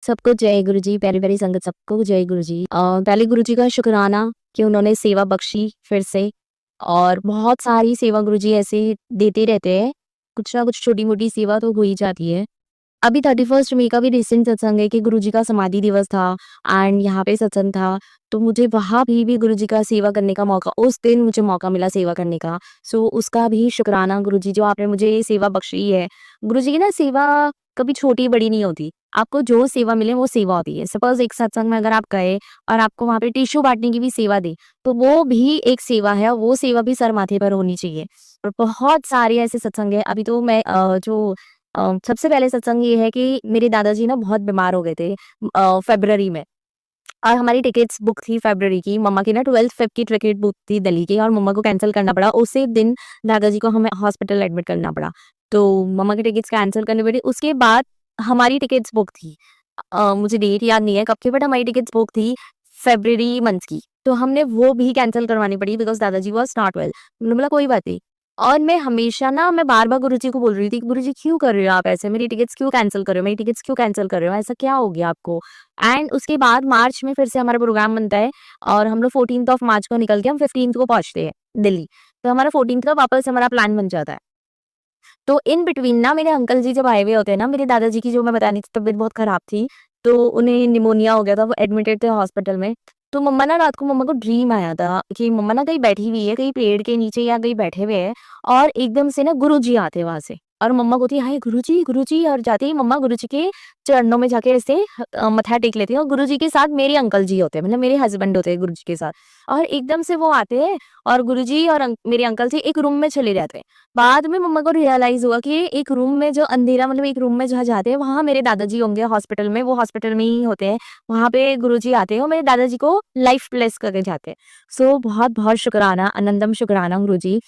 सबको जय गुरु जी, प्यारी-प्यारी संगत सबको जय गुरु जी। पहले गुरु जी का शुक्राना कि उन्होंने सेवा बख्शी फिर से और बहुत सारी सेवा गुरु जी ऐसे देते रहते हैं। कुछ ना कुछ छोटी-मोटी सेवा तो हो ही जाती है। अभी 31st मई का भी रिसेंट सत्संग है कि गुरु जी का समाधि दिवस था एंड यहाँ पे सत्संग था, तो मुझे वहाँ भी गुरु जी का सेवा करने का मौका उस दिन मुझे मौका मिला सेवा करने का। सो उसका भी शुक्राना गुरु जी जो आपने मुझे ये सेवा बख्शी है। गुरु जी की ना सेवा कभी छोटी-बड़ी नहीं होती। आपको जो सेवा मिले वो सेवा होती है। सपोज़ एक सत्संग में अगर आप गए और आपको वहाँ पे टिश्यू बाँटने की भी सेवा दी, तो वो भी एक सेवा है और वो सेवा भी सर माथे पर होनी चाहिए। और बहुत सारे ऐसे सत्संग हैं। अभी तो मैं सबसे पहले सत्संग ये है कि मेरे दादाजी ना बहुत बीमार हो गए थे फ़रवरी में और हमारी टिकट्स बुक थी फ़रवरी की। मम्मा की ना 12th फ़ेब की टिकट बुक थी दिल्ली की और मम्मा को कैंसल करना पड़ा। उसी दिन दादाजी को हमें हॉस्पिटल एडमिट करना पड़ा। तो मम्मा की टिकट्स कैंसल करनी पड़ी। उसके बाद हमारी टिकट्स बुक थी। मुझे डेट याद नहीं है कब की बट हमारी टिकट्स बुक थी फ़रवरी मंथ की। तो हमने वो भी कैंसल करवानी पड़ी बिकॉज़ दादाजी वाज़ नॉट वेल। मैंने बोला कोई बात नहीं। और मैं बार-बार गुरुजी को बोल रही थी कि गुरुजी क्यों कर रहे हो आप ऐसे? मेरी टिकट्स क्यों कैंसल कर रहे हो? मेरी टिकट्स क्यों कैंसल कर रहे हो? ऐसा क्या हो गया आपको? एंड उसके बाद मार्च में फिर से हमारा प्रोग्राम बनता है और हम लोग 14th ऑफ मार्च को निकल के हम 15th को पहुँचते हैं दिल्ली। तो हमारा 14th का वापस हमारा प्लान बन जाता है। तो इन बिटवीन ना मेरे अंकल जी जब आए हुए होते हैं ना, मेरे दादाजी की जो मैं बता रही थी तबीयत बहुत खराब थी, तो उन्हें निमोनिया हो गया था, वो एडमिटेड थे हॉस्पिटल में। तो मम्मा ना रात को मम्मा को ड्रीम आया था कि मम्मा ना कहीं बैठी हुई है, कहीं पेड़ के नीचे या कहीं बैठे हुए हैं और एकदम से ना गुरुजी आते हैं वहाँ से और मम्मा को थी हाय गुरुजी और जाते ही मम्मा गुरुजी के चरणों में जाके ऐसे मत्था टेक लेती है और गुरुजी के साथ मेरे अंकल जी होते हैं, मतलब मेरे हस्बैंड होते हैं गुरुजी के साथ और एकदम से वो आते हैं और गुरुजी और मेरे अंकल जी एक रूम में चले जाते हैं। बाद में मम्मा को रियलाइज़ हुआ कि एक रूम में जो अंधेरा मतलब एक रूम में जहाँ जाते हैं वहाँ मेरे दादाजी होंगे हॉस्पिटल में, वो हॉस्पिटल में ही होते हैं। वहाँ पे गुरुजी आते हैं और मेरे दादाजी को लाइफ ब्लेस करके जाते हैं। सो बहुत-बहुत शुक्राना, अनंतम शुक्राना गुरुजी।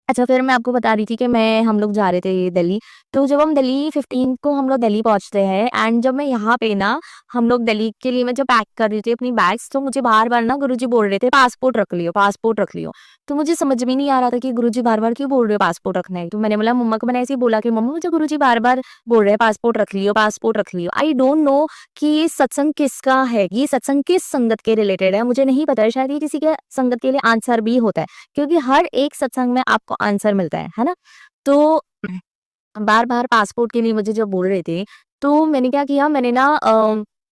अच्छा फिर मैं आपको बता रही थी कि हम लोग जा रहे थे दिल्ली, तो जब हम दिल्ली 15 को हम लोग दिल्ली पहुँचते हैं एंड जब मैं यहाँ पे ना हम लोग दिल्ली के लिए मैं जब पैक कर रही थी अपनी बैग्स तो मुझे बार-बार ना गुरुजी बोल रहे थे पासपोर्ट रख लियो, पासपोर्ट रख लियो। तो मुझे समझ में नहीं आ रहा था कि गुरुजी बार-बार क्यों बोल रहे हो पासपोर्ट रखना है? तो मैंने बोला मम्मा को मैंने ऐसे ही बोला कि मम्मा मुझे गुरुजी बार-बार बोल रहे हैं पासपोर्ट रख लियो, पासपोर्ट रख लियो। आई डोंट नो कि ये सत्संग किसका है? ये सत्संग किस संगत के रिलेटेड है? मुझे नहीं पता है, शायद ये किसी के संगत के लिए आंसर भी होता है। क्योंकि हर एक सत्संग में आपको आंसर मिलता है ना? तो बार-बार पासपोर्ट के लिए मुझे जब बोल रहे थे, तो मैंने क्या किया मैंने ना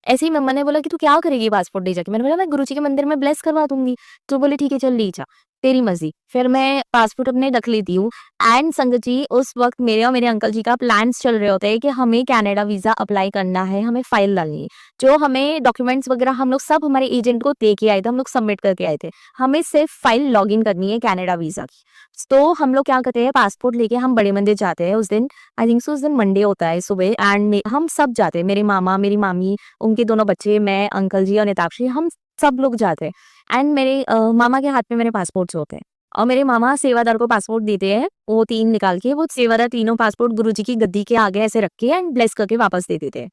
ऐसे ही मम्मा ने बोला कि तू क्या करेगी पासपोर्ट ले जाके? मैंने बोला मैं गुरुजी के मंदिर में ब्लेस करवा दूँगी। तो बोले ठीक है चल ले जा, तेरी मर्ज़ी। फिर मैं पासपोर्ट अपने रख लेती हूँ एंड संगत जी उस वक़्त मेरे और मेरे अंकल जी का प्लान्स चल रहे होते हैं कि हमें कनाडा वीज़ा अप्लाई करना है, हमें फाइल डालनी है। जो हमें डॉक्यूमेंट्स वगैरह हम लोग सब हमारे एजेंट को दे के आए थे, हम लोग सबमिट करके आए थे। हमें सिर्फ फाइल लॉगिन करनी है कनाडा वीज़ा की। तो हम लोग क्या करते हैं पासपोर्ट लेके हम बड़े मंदिर जाते हैं उस दिन आई थिंक सो उस दिन मंडे होता है सुबह एंड हम सब जाते हैं मेरे मामा मेरी मामी उनके दोनों बच्चे मैं अंकल जी और नेताक्षी हम सब लोग जाते हैं एंड मेरे मामा के हाथ में मेरे पासपोर्ट्स होते हैं और मेरे मामा सेवादार को पासपोर्ट देते हैं वो 3 निकाल के वो सेवादार तीनों पासपोर्ट गुरुजी की गद्दी के आगे ऐसे रख के एंड ब्लेस करके वापस दे देते हैं।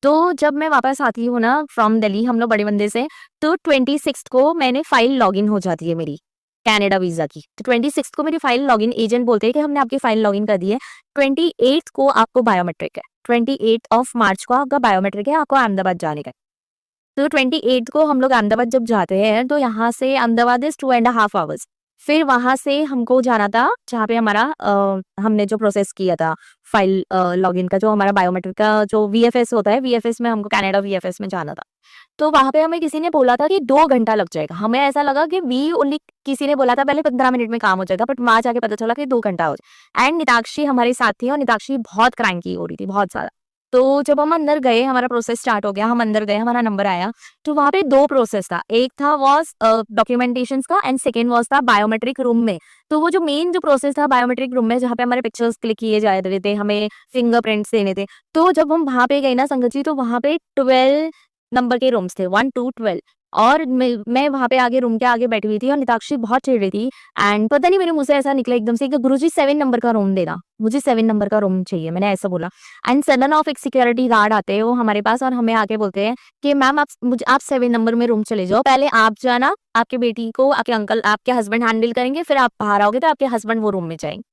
तो जब मैं वापस आती हूँ ना फ्रॉम दिल्ली हम लोग बड़े मंदिर से तो 26 को मैंने फाइल लॉगिन हो जाती है मेरी कनाडा वीज़ा की। तो 26 को मेरी फाइल लॉगिन एजेंट बोलते हैं कि हमने आपकी फाइल लॉगिन कर दी है। 28 को आपको बायोमेट्रिक है। 28 ऑफ मार्च को आपका बायोमेट्रिक है, आपको अहमदाबाद जाने का है। तो 28 को हम लोग अहमदाबाद जब जाते हैं तो यहाँ से Ahmedabad is 2 and a half hours. फिर वहाँ से हमको जाना था जहाँ पे हमारा हमने जो प्रोसेस किया था फाइल लॉगिन का जो हमारा बायोमेट्रिक का जो वीएफएस होता है, वीएफएस में हमको कनाडा वीएफएस में जाना था। तो वहाँ पे हमें किसी ने बोला था कि 2 घंटा लग जाएगा। हमें ऐसा लगा कि वी ओनली किसी ने बोला था पहले 15 मिनट में काम हो जाएगा, बट वहाँ जाके पता चला कि 2 घंटा हो जाए एंड निताक्षी हमारे साथ थी और निताक्षी बहुत क्रैंकी हो रही थी, बहुत ज़्यादा। तो जब हम अंदर गए, हमारा प्रोसेस स्टार्ट हो गया, हम अंदर गए, हमारा नंबर आया, तो वहाँ पे 2 प्रोसेस था। एक था वाज़ डॉक्यूमेंटेशंस का एंड सेकंड वाज़ था बायोमेट्रिक रूम में। तो वो जो मेन जो प्रोसेस था बायोमेट्रिक रूम में जहाँ पे हमारे पिक्चर्स क्लिक किए जा रहे थे, हमें फिंगरप्रिंट्स देने थे। तो जब हम वहाँ पे गए ना संगत जी, तो वहाँ पे 12 नंबर के रूम्स थे 1 टू 12 और मैं वहाँ पे आगे रूम के आगे बैठी हुई थी और निताक्षी बहुत चिढ़ रही थी एंड पता नहीं मेरे मुँह से ऐसा निकला एकदम से कि गुरुजी 7 नंबर का रूम देना, मुझे 7 नंबर का रूम चाहिए, मैंने ऐसा बोला एंड सडन ऑफ एक सिक्योरिटी गार्ड आते हैं वो हमारे पास और हमें आके बोलते हैं कि मैम आप 7 नंबर में रूम चले जाओ, पहले आप जाना, आपकी बेटी को आपके अंकल आपके हस्बैंड हैंडल करेंगे, फिर आप बाहर आओगे तो आपके हस्बैंड वो रूम में जाएंगे।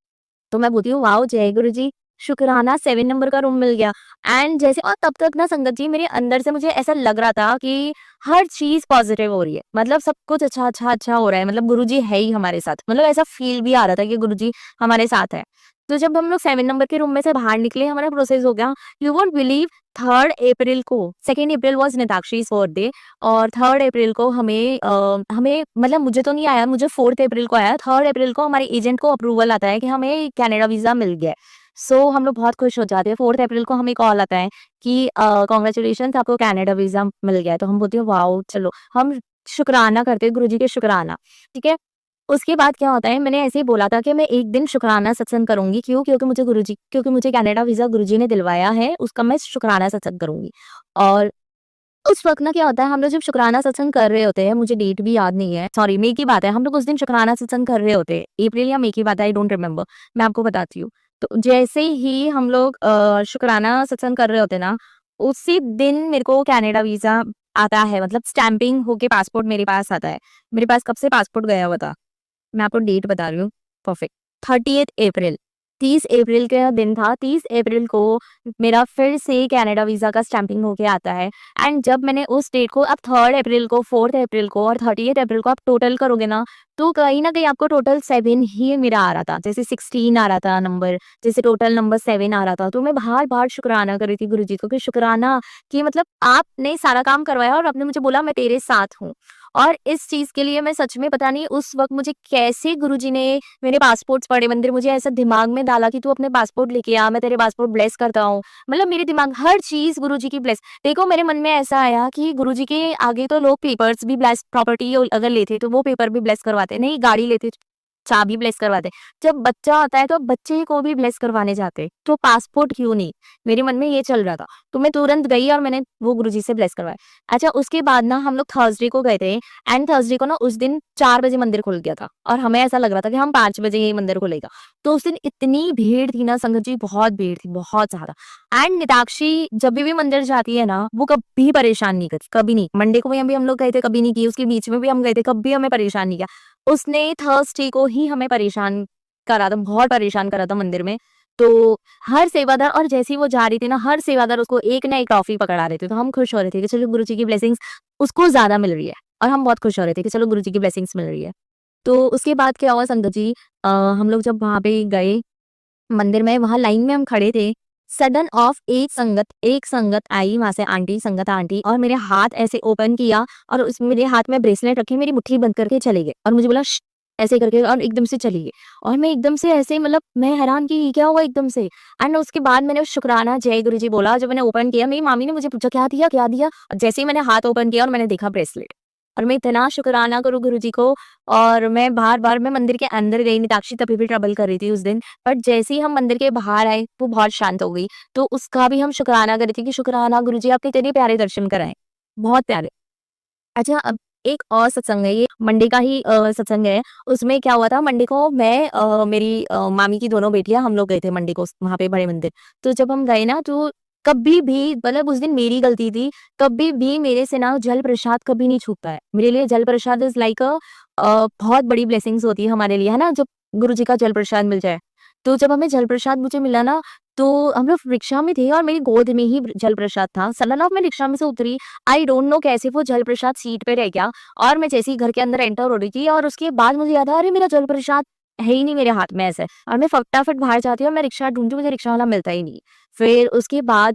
तो मैं बोलती हूँ वाओ जय गुरु जी। शुक्राना 7 नंबर का रूम मिल गया। एंड जैसे और तब तक ना संगत जी मेरे अंदर से मुझे ऐसा लग रहा था कि हर चीज़ पॉज़िटिव हो रही है। मतलब सब कुछ अच्छा, अच्छा, अच्छा हो रहा है। मतलब गुरुजी है ही हमारे साथ। मतलब ऐसा फ़ील भी आ रहा था कि गुरुजी हमारे साथ है। तो जब हम लोग 7 नंबर के रूम में से बाहर निकले, हमारा प्रोसेस हो गया। यू वोंट बिलीव 3rd अप्रैल को 2nd अप्रैल वाज़ निताक्षीज़ बर्थडे और 3rd अप्रैल को हमें मतलब मुझे तो नहीं आया, मुझे 4th अप्रैल को आया। 3rd अप्रैल को हमारे एजेंट को अप्रूवल आता है कि हमें कनाडा वीज़ा मिल गया है। सो हम लोग बहुत खुश हो जाते हैं। 4th अप्रैल को हमें कॉल आता है कि कांग्रेचुलेशंस आपको कनाडा वीज़ा मिल गया है। तो हम बोलते हैं वाओ! चलो हम शुकराना करते हैं गुरुजी के शुकराना, ठीक है? उसके बाद क्या होता है मैंने ऐसे ही बोला था कि मैं एक दिन शुकराना सत्संग करूँगी क्यों? क्योंकि मुझे कनाडा वीज़ा गुरुजी ने दिलवाया है, उसका मैं शुकराना सत्संग करूँगी। और उस वक़्त ना क्या होता है हम लोग जब शुकराना सत्संग कर रहे होते हैं, मुझे डेट भी याद नहीं है, सॉरी मई की बात है, हम लोग उस दिन शुकराना सत्संग कर रहे होते हैं, अप्रैल या मई की बात है, आई डोंट रिमेंबर, मैं आपको बताती हूँ। तो जैसे ही हम लोग शुकराना सत्संग कर रहे होते हैं ना, उसी दिन मेरे को कनाडा वीज़ा आता है, मतलब स्टैम्पिंग होके पासपोर्ट मेरे पास आता है। मेरे पास कब से पासपोर्ट गया हुआ था, मैं आपको डेट बता रही हूँ, परफेक्ट 30th अप्रैल 30 अप्रैल का दिन था। 30 अप्रैल को मेरा फिर से कनाडा वीज़ा का स्टैम्पिंग होके आता है। एंड जब मैंने उस डेट को अब 3rd अप्रैल को, 4th अप्रैल को और 30th अप्रैल को आप टोटल करोगे ना, तो कहीं न कहीं आपको टोटल 7 ही मेरा आ रहा था। जैसे 16 आ रहा था नंबर, जैसे टोटल नंबर 7 आ रहा था। तो मैं बार-बार शुकराना कर रही थी गुरुजी को कि शुकराना कि मतलब आपने सारा काम करवाया और आपने मुझे बोला मैं तेरे साथ हूँ। और इस चीज़ के लिए मैं सच में पता नहीं उस वक़्त मुझे कैसे गुरुजी ने मेरे पासपोर्ट्स पड़े मंदिर मुझे ऐसा दिमाग में डाला कि तू अपने पासपोर्ट लेके आ, मैं तेरे पासपोर्ट ब्लेस करता हूँ। मतलब मेरे दिमाग हर चीज़ गुरुजी की ब्लेस देखो मेरे मन में ऐसा आया कि गुरुजी के आगे तो लोग पेपर्स भी ब्लेस प्रॉपर्टी अगर लेते तो वो पेपर भी ब्लेस करवाते, नहीं गाड़ी लेते चाबी ब्लेस करवाते। जब बच्चा आता है तो बच्चे को भी ब्लेस करवाने जाते, तो पासपोर्ट क्यों नहीं? मेरे मन में ये चल रहा था। तो मैं तुरंत गई और मैंने वो गुरुजी से ब्लेस करवाया। अच्छा उसके बाद ना हम लोग थर्सडे को गए थे एंड थर्सडे को ना उस दिन 4 बजे मंदिर खुल गया था और हमें ऐसा लग रहा था कि हम 5 बजे ये मंदिर खुलेगा। तो उस दिन इतनी भीड़ थी ना संगत जी बहुत भीड़ थी, बहुत ज़्यादा। एंड निताक्षी जब भी मंदिर जाती है ना, वो कभी परेशान नहीं करती, कभी नहीं। मंडे को भी हम लोग गए थे, कभी नहीं की। उसके बीच में भी हम गए थे, कभी हमें परेशान नहीं किया। उसने थर्सडे को ही हमें परेशान करा था, बहुत परेशान करा था मंदिर में। तो हर सेवादार और जैसे ही वो जा रही थी ना, हर सेवादार उसको एक ना एक ट्रॉफी पकड़ा रहे थे। तो हम खुश हो रहे थे कि चलो गुरुजी की ब्लेसिंग्स उसको ज़्यादा मिल रही है और हम बहुत खुश हो रहे थे कि चलो गुरुजी की ब्लेसिंग्स मिल रही है। तो उसके बाद क्या हुआ संगत जी हम लोग जब वहाँ पे गए मंदिर में, वहाँ लाइन में हम खड़े थे। सडन ऑफ एक संगत आई वहाँ से आंटी, संगत आंटी और मेरे हाथ ऐसे ओपन किया और उस मेरे हाथ में ब्रेसलेट रखे, मेरी मुट्ठी बंद करके चले गए और मुझे बोला श्श, ऐसे करके और एकदम से चली गए। और मैं एकदम से ऐसे मतलब मैं हैरान कि ये क्या हुआ एकदम से। एंड उसके बाद मैंने शुक्राना जय गुरुजी बोला, जब मैंने ओपन किया मेरी मामी ने मुझे पूछा क्या दिया, क्या दिया? जैसे ही मैंने हाथ ओपन किया और मैंने देखा ब्रेसलेट और मैं इतना शुक्राना करूँ गुरुजी को। और मैं बार-बार मैं मंदिर के अंदर गई, निताक्षी तभी भी ट्रबल कर रही थी उस दिन। बट जैसे ही हम मंदिर के बाहर आए, वो बहुत शांत हो गई। तो उसका भी हम शुकराना कर रहे थे कि शुकराना गुरुजी आपने इतने प्यारे दर्शन कराए, बहुत प्यारे। अच्छा अब एक और सत्संग है, ये मंडे का ही सत्संग है। उसमें क्या हुआ था मंडे को मैं मेरी मामी की दोनों बेटियाँ हम लोग गए थे मंडे को वहाँ पे बड़े मंदिर। तो जब हम गए ना तो कभी भी मतलब उस दिन मेरी गलती थी, कभी भी मेरे से ना जल प्रसाद कभी नहीं छूटता है। मेरे लिए जल प्रसाद इज़ लाइक बहुत बड़ी ब्लेसिंग्स होती है हमारे लिए, है ना? जब गुरु जी का जल प्रसाद मिल जाए। तो जब हमें जल प्रसाद मुझे मिला ना, तो हम लोग रिक्शा में थे और मेरी गोद में ही जल प्रसाद था। सडन ऑफ मैं रिक्शा में से उतरी, आई डोंट नो कैसे वो जल प्रसाद सीट पे रह गया और मैं जैसे ही घर के अंदर एंटर हो रही थी और उसके बाद मुझे याद आया अरे मेरा जल प्रसाद है ही नहीं मेरे हाथ में ऐसे। और मैं फटाफट बाहर जाती हूँ और मैं रिक्शा ढूँढती हूँ, मुझे रिक्शा वाला मिलता ही नहीं। फिर उसके बाद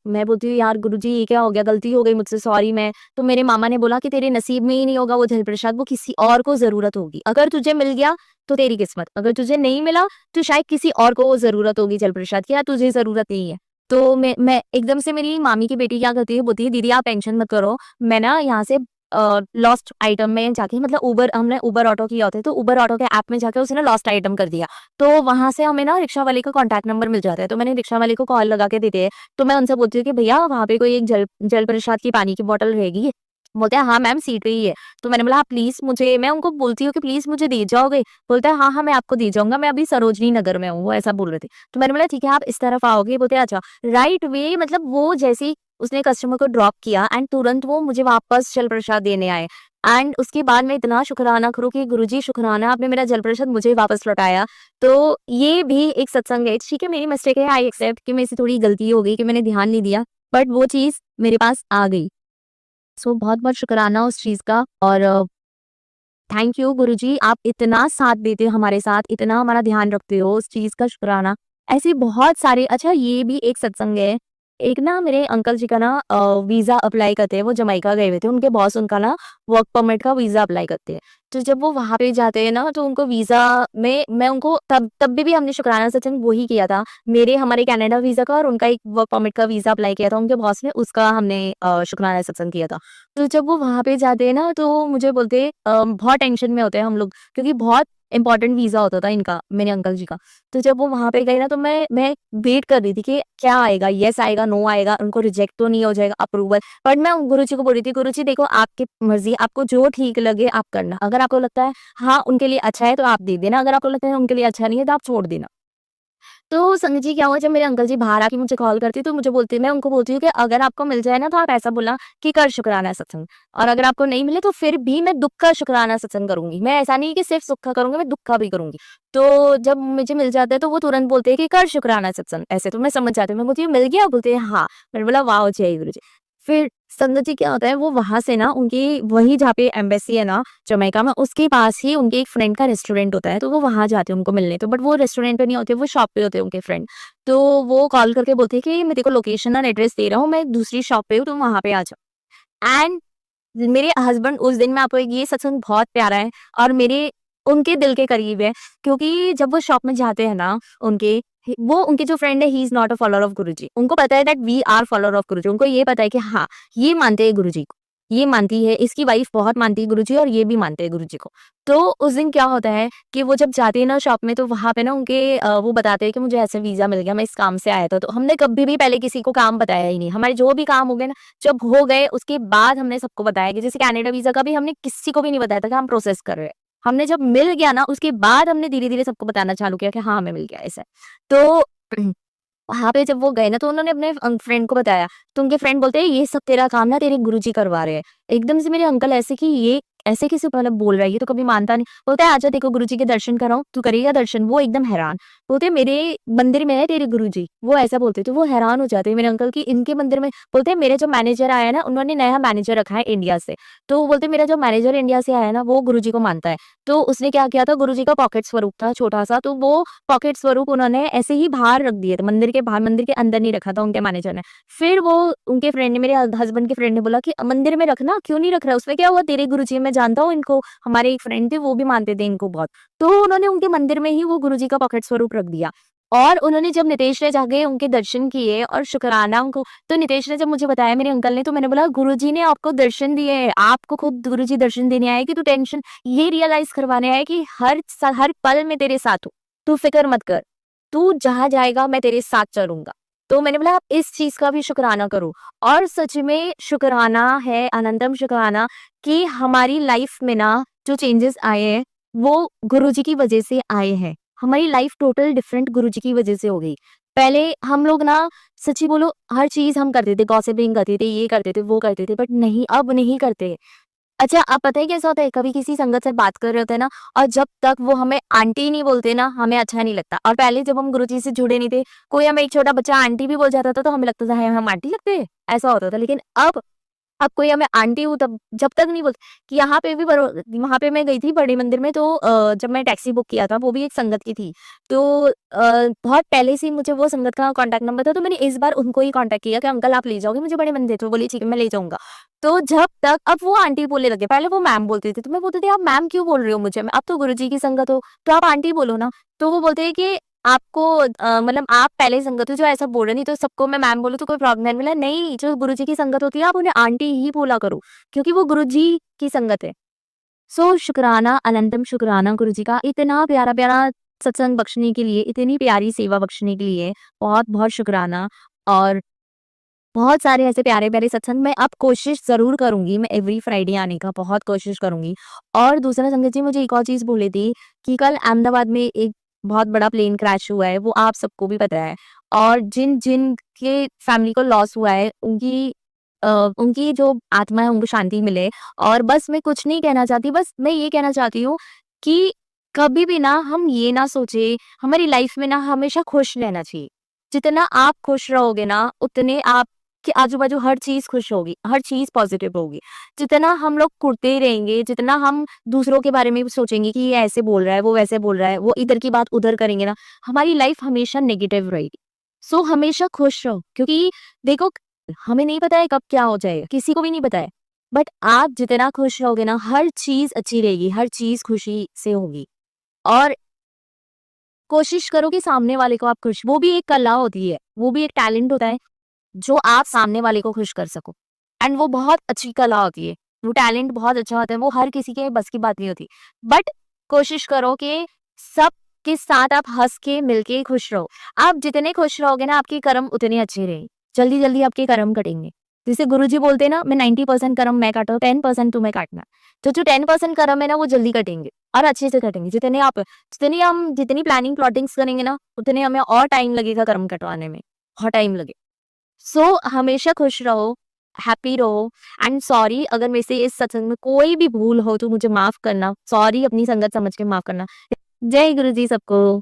मैं बोलती हूँ यार गुरुजी ये क्या हो गया? गलती हो गई मुझसे, सॉरी मैं। तो मेरे मामा ने बोला कि तेरे नसीब में ही नहीं होगा वो जल प्रसाद, वो किसी और को ज़रूरत होगी। अगर तुझे मिल गया तो तेरी किस्मत, अगर तुझे नहीं मिला तो शायद किसी और को वो ज़रूरत होगी जल प्रसाद की या तुझे ज़रूरत नहीं है। तो मैं एकदम से मेरी मामी की बेटी क्या करती है, बोलती है दीदी आप टेंशन मत करो, मैं ना यहाँ से लॉस्ट आइटम में जाके मतलब उबर हमने उबर ऑटो किया होता है, तो उबर ऑटो के ऐप में जाके उसने लॉस्ट आइटम कर दिया। तो वहाँ से हमें ना रिक्शा वाले का कॉन्टैक्ट नंबर मिल जाता है, तो मैंने रिक्शा वाले को कॉल लगा के देते हैं। तो मैं उनसे बोलती हूँ कि भैया वहाँ पे कोई एक जल प्रसाद की पानी की बॉटल रहेगी? बोलते हैं हाँ मैम सीट पे ही है। तो मैंने बोला आप प्लीज़ मुझे मैं उनको बोलती हूँ कि प्लीज़ मुझे दे जाओगे? बोलता है हाँ, हाँ मैं आपको दे जाऊँगा, मैं अभी सरोजनी नगर में हूँ, वो ऐसा बोल रहे थे। तो मैंने बोला ठीक है आप इस तरफ आओगे? बोलते हैं अच्छा। राइट वे मतलब वो जैसे ही उसने कस्टमर को ड्रॉप किया एंड तुरंत वो मुझे वापस जल प्रसाद देने आए। एंड उसके बाद मैं इतना शुक्राना करूँ कि गुरुजी शुक्राना आपने मेरा जल प्रसाद मुझे वापस लौटाया। तो ये भी एक सत्संग है, ठीक है मेरी मिस्टेक है, आई एक्सेप्ट कि मेरे से थोड़ी गलती हो गई कि मैंने ध्यान नहीं दिया, बट वो चीज़ मेरे पास आ गई। सो बहुत-बहुत शुक्राना उस चीज़ का और थैंक यू गुरुजी, आप इतना साथ देते हो हमारे साथ, इतना हमारा ध्यान रखते हो, उस चीज़ का शुक्राना। ऐसे बहुत सारे अच्छा ये भी एक सत्संग है, एक ना मेरे अंकल जी का ना वीज़ा अप्लाई करते हैं, वो जमाइका गए हुए थे, उनके बॉस उनका ना वर्क परमिट का वीज़ा अप्लाई करते हैं। तो जब वो वहाँ पे जाते हैं ना, तो उनको वीज़ा में मैं उनको तब भी हमने शुक्राना सत्संग वही किया था। मेरे हमारे कनाडा वीज़ा का और उनका एक वर्क परमिट का वीज़ा अप्लाई किया था उनके बॉस ने, उसका हमने शुक्राना सत्संग किया था। तो जब वो वहाँ पे जाते हैं ना, तो मुझे बोलते बहुत टेंशन में होते हैं हम लोग क्योंकि बहुत इम्पोर्टेंट वीज़ा होता था इनका, मेरे अंकल जी का। तो जब वो वहाँ पे गए ना, तो मैं वेट कर रही थी कि क्या आएगा, येस आएगा, नो आएगा, उनको रिजेक्ट तो नहीं हो जाएगा, अप्रूवल। बट मैं गुरुजी को बोल रही थी, "गुरुजी देखो आपकी मर्ज़ी, आपको जो ठीक लगे आप करना। अगर आपको लगता है हाँ, उनके लिए अच्छा है तो आप दे देना, अगर आपको लगता है उनके लिए अच्छा नहीं है तो आप छोड़ देना।" तो संगत जी क्या हुआ, जब मेरे अंकल जी बाहर आके मुझे कॉल करती तो मुझे बोलती मैं उनको बोलती हूँ कि अगर आपको मिल जाए ना तो आप ऐसा बोलना कि कर शुक्राना सत्संग, और अगर आपको नहीं मिले तो फिर भी मैं दुःख का शुक्राना सत्संग करूँगी। मैं ऐसा नहीं कि सिर्फ़ सुख का करूँगी, मैं दुःख का भी करूँगी। तो जब मुझे मिल जाता है तो वो तुरंत बोलते हैं कि कर शुक्राना सत्संग, ऐसे तो मैं समझ जाती हूँ। मैं बोलती हूँ मिल गया? बोलते हैं हाँ। मैंने बोला वाओ! जय गुरुजी। फिर संगत जी क्या होता है, वो वहाँ से ना उनकी वही जहाँ पे एम्बेसी है ना जमैका में, उसके पास ही उनके एक फ्रेंड का रेस्टोरेंट होता है, तो वो वहाँ जाते हैं उनको मिलने। तो बट वो रेस्टोरेंट पे नहीं होते, वो शॉप पे होते हैं उनके फ्रेंड। तो वो कॉल करके बोलते हैं कि मैं तेरे को लोकेशन और एड्रेस दे रहा हूँ, मैं दूसरी शॉप पे हूँ, तुम वहाँ पे आ जाओ। एंड मेरे हस्बैंड उस दिन मैं आपको ये सत्संग बहुत प्यारा है और मेरे उनके दिल के करीब है, क्योंकि जब वो शॉप में जाते हैं ना उनके, वो उनके जो फ्रेंड है he is not a follower of Guruji. उनको पता है that we are follower of Guruji. उनको ये पता है कि हाँ, ये मानते हैं गुरुजी को, ये मानती है, इसकी वाइफ बहुत मानती है गुरुजी और ये भी मानते हैं गुरुजी को। तो उस दिन क्या होता है कि वो जब जाते हैं ना शॉप में, तो वहाँ पे ना उनके वो बताते हैं कि मुझे ऐसे वीज़ा मिल गया, मैं इस काम से आया था। तो हमने कभी भी पहले किसी को काम बताया ही नहीं। हमारे जो भी काम हो गए ना, जब हो गए उसके बाद हमने सबको बताया, कि जैसे कनाडा वीज़ा का भी हमने किसी को भी नहीं बताया था कि हम प्रोसेस कर रहे हैं। हमने जब मिल गया ना, उसके बाद हमने धीरे-धीरे सबको बताना चालू किया कि हाँ, हमें मिल गया ऐसा। तो वहाँ पे जब वो गए ना, तो उन्होंने अपने फ्रेंड को बताया, तो उनके फ्रेंड बोलते हैं ये सब तेरा काम ना तेरे गुरुजी करवा रहे हैं। एकदम से मेरे अंकल ऐसे कि ये ऐसे कैसे मतलब बोल रहा है, ये तो कभी मानता नहीं। बोलता है आजा देखो गुरुजी के दर्शन कराऊँ, तू करेगा दर्शन? वो एकदम हैरान। बोलते हैं मेरे मंदिर में है तेरे गुरुजी, वो ऐसा बोलते, तो वो हैरान हो जाते हैं मेरे अंकल कि इनके मंदिर में। बोलते हैं मेरे जो मैनेजर आया है ना, उन्होंने नया मैनेजर रखा है इंडिया से। तो बोलते मेरा जो मैनेजर इंडिया से आया है ना, वो गुरुजी को मानता है। तो उसने क्या किया था, गुरुजी का पॉकेट स्वरूप था छोटा-सा, तो वो पॉकेट स्वरूप उन्होंने ऐसे ही बाहर रख दिए थे, मंदिर के बाहर, मंदिर के अंदर नहीं रखा था उनके मैनेजर ने। फिर वो उनके फ्रेंड ने, मेरे हस्बैंड के फ्रेंड ने बोला कि मंदिर में रखना, क्यों नहीं रख रहा है? उसमें क्या हुआ? तेरे गुरुजी हैं, मैं जानता हूँ इनको, हमारे एक फ्रेंड थे वो भी मानते थे इनको बहुत। तो उन्होंने उनके मंदिर में ही वो गुरुजी का पॉकेट स्वरूप रख दिया। और उन्होंने जब नितेश ने जाके उनके दर्शन किए और शुकराना उनको, तो नितेश ने जब मुझे बताया मेरे अंकल ने, तो मैंने बोला गुरुजी ने आपको दर्शन दिए हैं, आपको खुद गुरुजी दर्शन देने आए कि तू टेंशन ये रियलाइज़ करवाने आए कि हर पल मैं तेरे साथ हूँ। तू फ़िक्र मत कर। तू जहाँ जाएगा मैं तेरे साथ चलूँगा। तो मैंने बोला आप इस चीज़ का भी शुकराना करो। और सच में शुकराना है, अनंतम शुकराना कि हमारी लाइफ़ में ना जो चेंजेस आए हैं, वो गुरुजी की वज़ह से आए हैं। हमारी लाइफ़ टोटल डिफरेंट गुरुजी की वज़ह से हो गई। पहले हम लोग ना सच्ची बोलो हर चीज़ हम करते थे, गॉसिपिंग करते थे, ये करते थे, वो करते थे, बट नहीं, अब नहीं करते। अच्छा, अब पता है कैसा होता है, कभी किसी संगत से बात कर रहे होते हैं ना, और जब तक वो हमें आंटी नहीं बोलते ना, हमें अच्छा नहीं लगता। और पहले जब हम गुरुजी से जुड़े नहीं थे, कोई हमें एक छोटा बच्चा आंटी भी बोल जाता था, तो हमें लगता था, "है, हम आंटी लगते हैं?" ऐसा होता था। लेकिन अब कोई हमें आंटी हूँ तब जब तक नहीं बोलते कि यहाँ पे भी बरो वहाँ पे मैं गई थी बड़े मंदिर में, तो जब मैं टैक्सी बुक किया था, वो भी एक संगत की थी। तो बहुत पहले से ही मुझे वो संगत का कॉन्टैक्ट नंबर था, तो मैंने इस बार उनको ही कॉन्टैक्ट किया कि अंकल आप ले जाओगे मुझे बड़े मंदिर? तो बोली ठीक है मैं ले जाऊँगा। तो जब तक अब वो आंटी बोलने लगे, पहले वो मैम बोलती थी, तो मैं बोलती थी आप मैम क्यों बोल रहे हो मुझे? अब तो गुरुजी की संगत हो, तो आप आंटी बोलो ना। तो वो बोलते हैं कि आपको मतलब आप पहले संगत हो जो ऐसा बोल रहे, नहीं तो सबको मैं मैम बोलूँ तो कोई प्रॉब्लम है? बोला नहीं, जो गुरुजी की संगत होती है आप उन्हें आंटी ही बोला करो, क्योंकि वो गुरुजी की संगत है। सो शुक्राना, अनंतम शुक्राना गुरुजी का इतना प्यारा-प्यारा सत्संग बख्शने के लिए, इतनी प्यारी सेवा बख्शने के लिए बहुत-बहुत शुक्राना। और बहुत सारे ऐसे प्यारे-प्यारे सत्संग मैं अब कोशिश ज़रूर करूँगी, मैं एवरी फ्राइडे आने का बहुत कोशिश करूँगी। और दूसरा संगत जी मुझे एक और चीज़ बोली थी कि कल अहमदाबाद में एक बहुत बड़ा प्लेन क्रैश हुआ है, वो आप सबको भी पता है। और जिन-जिन के फैमिली को लॉस हुआ है, उनकी उनकी जो आत्मा है उनको शांति मिले। और बस मैं कुछ नहीं कहना चाहती, बस मैं ये कहना चाहती हूँ कि कभी भी ना हम ये ना सोचे, हमारी लाइफ में ना हमेशा खुश रहना चाहिए। जितना आप खुश रहोगे ना, उतने आपके आजू-बाजू हर चीज़ खुश होगी, हर चीज़ पॉज़िटिव होगी। जितना हम लोग कुढ़ते रहेंगे, जितना हम दूसरों के बारे में भी सोचेंगे कि ये ऐसे बोल रहा है, वो वैसे बोल रहा है, वो इधर की बात उधर करेंगे ना, हमारी लाइफ हमेशा नेगेटिव रहेगी। सो हमेशा खुश रहो, क्योंकि देखो हमें नहीं पता है कब क्या हो जाएगा, किसी को भी नहीं पता है। बट आप जितना खुश रहोगे ना, हर चीज़ अच्छी रहेगी, हर चीज़ खुशी से होगी। और कोशिश करो कि सामने वाले को आप खुश, वो भी एक कला होती है, वो भी एक टैलेंट होता है, जो आप सामने वाले को खुश कर सको। एंड वो बहुत अच्छी कला होती है, वो टैलेंट बहुत अच्छा होता है, वो हर किसी के बस की बात नहीं होती। बट कोशिश करो कि सबके साथ आप हँस के, मिल के खुश रहो। आप जितने खुश रहोगे ना, आपके कर्म उतने अच्छे रहेंगे। जल्दी-जल्दी आपके कर्म कटेंगे। जैसे गुरुजी बोलते हैं ना, मैं 90% कर्म मैं काटा हूँ, 10% तुम्हें काटना है। तो जो 10% कर्म है ना, वो जल्दी कटेंगे और अच्छे से कटेंगे। जितनी प्लानिंग प्लॉटिंग्स करेंगे ना, उतने हमें और टाइम लगेगा कर्म कटवाने में, बहुत टाइम लगे। सो हमेशा खुश रहो, हैप्पी रहो। एंड सॉरी अगर मेरे से इस सत्संग में कोई भी भूल हो तो मुझे माफ़ करना। सॉरी अपनी संगत समझ के माफ़ करना। जय गुरु जी सबको।